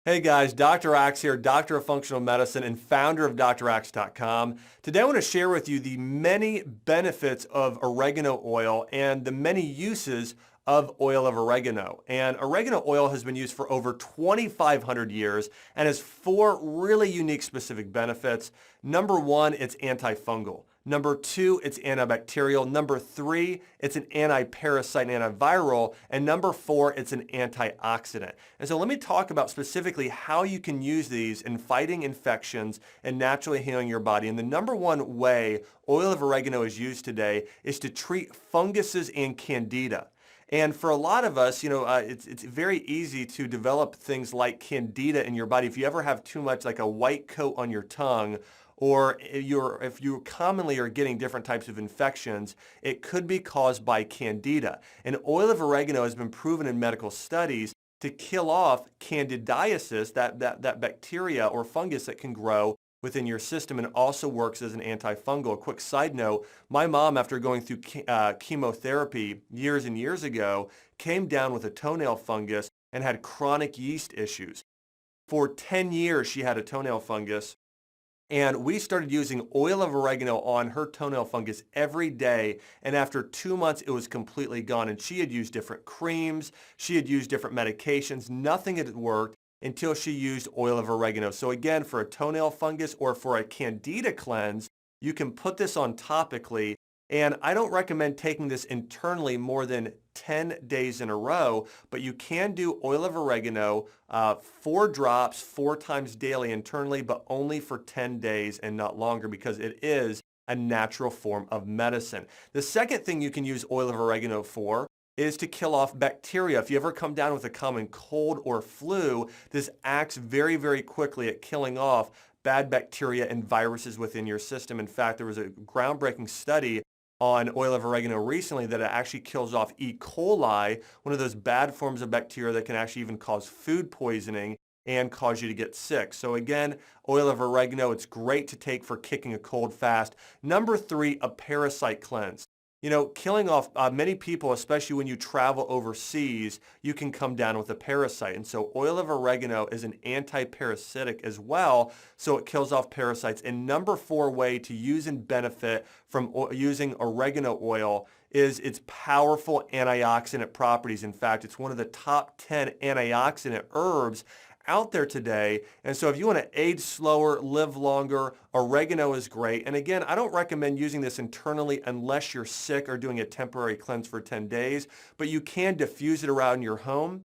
Hey guys, Dr. Axe here, Doctor of Functional Medicine and founder of draxe.com. Today I want to share with you the many benefits of oregano oil and the many uses of oil of oregano. And oregano oil has been used for over 2,500 years and has four really unique specific benefits. Number one, it's antifungal. Number two, it's antibacterial. Number three, it's an anti-parasite and antiviral. And number four, it's an antioxidant. And so let me talk about specifically how you can use these in fighting infections and naturally healing your body. And the number one way oil of oregano is used today is to treat funguses and candida. And for a lot of us, it's very easy to develop things like candida in your body. If you ever have too much like a white coat on your tongue, or if you commonly are getting different types of infections, it could be caused by candida. And oil of oregano has been proven in medical studies to kill off candidiasis, that bacteria or fungus that can grow within your system, and also works as an antifungal. A quick side note, my mom, after going through chemotherapy years and years ago, came down with a toenail fungus and had chronic yeast issues. For 10 years, she had a toenail fungus. And we started using oil of oregano on her toenail fungus every day. And after 2 months, it was completely gone. And she had used different creams. She had used different medications. Nothing had worked until she used oil of oregano. So again, for a toenail fungus or for a candida cleanse, you can put this on topically. And I don't recommend taking this internally more than 10 days in a row, but you can do oil of oregano, 4 drops, 4 times daily internally, but only for 10 days and not longer because it is a natural form of medicine. The second thing you can use oil of oregano for is to kill off bacteria. If you ever come down with a common cold or flu, this acts very, very quickly at killing off bad bacteria and viruses within your system. In fact, there was a groundbreaking study on oil of oregano recently that it actually kills off E. coli, one of those bad forms of bacteria that can actually even cause food poisoning and cause you to get sick. So again, oil of oregano, it's great to take for kicking a cold fast. Number 3, a parasite cleanse. Killing off many people, especially when you travel overseas, you can come down with a parasite. And so oil of oregano is an anti-parasitic as well, so it kills off parasites. And number 4 way to use and benefit from using oregano oil is its powerful antioxidant properties. In fact, it's one of the top 10 antioxidant herbs out there today. And so if you want to age slower, live longer, oregano is great. And again, I don't recommend using this internally unless you're sick or doing a temporary cleanse for 10 days, but you can diffuse it around your home.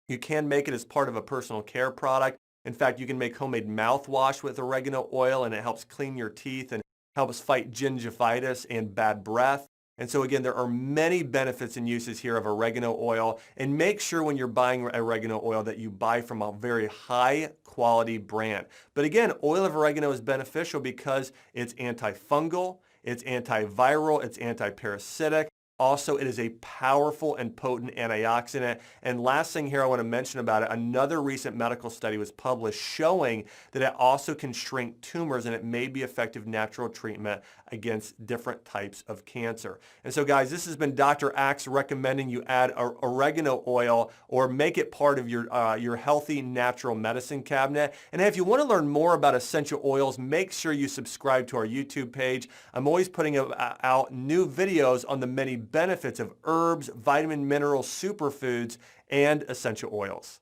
You can make it as part of a personal care product. In fact, you can make homemade mouthwash with oregano oil, and it helps clean your teeth and helps fight gingivitis and bad breath. And so again, there are many benefits and uses here of oregano oil, and make sure when you're buying oregano oil that you buy from a very high quality brand. But again, oil of oregano is beneficial because it's antifungal, it's antiviral, it's antiparasitic. Also, it is a powerful and potent antioxidant. And last thing here I want to mention about it, another recent medical study was published showing that it also can shrink tumors, and it may be effective natural treatment against different types of cancer. And so guys, this has been Dr. Axe recommending you add oregano oil or make it part of your healthy natural medicine cabinet. And if you want to learn more about essential oils, make sure you subscribe to our YouTube page. I'm always putting out new videos on the many benefits of herbs, vitamin, minerals, superfoods, and essential oils.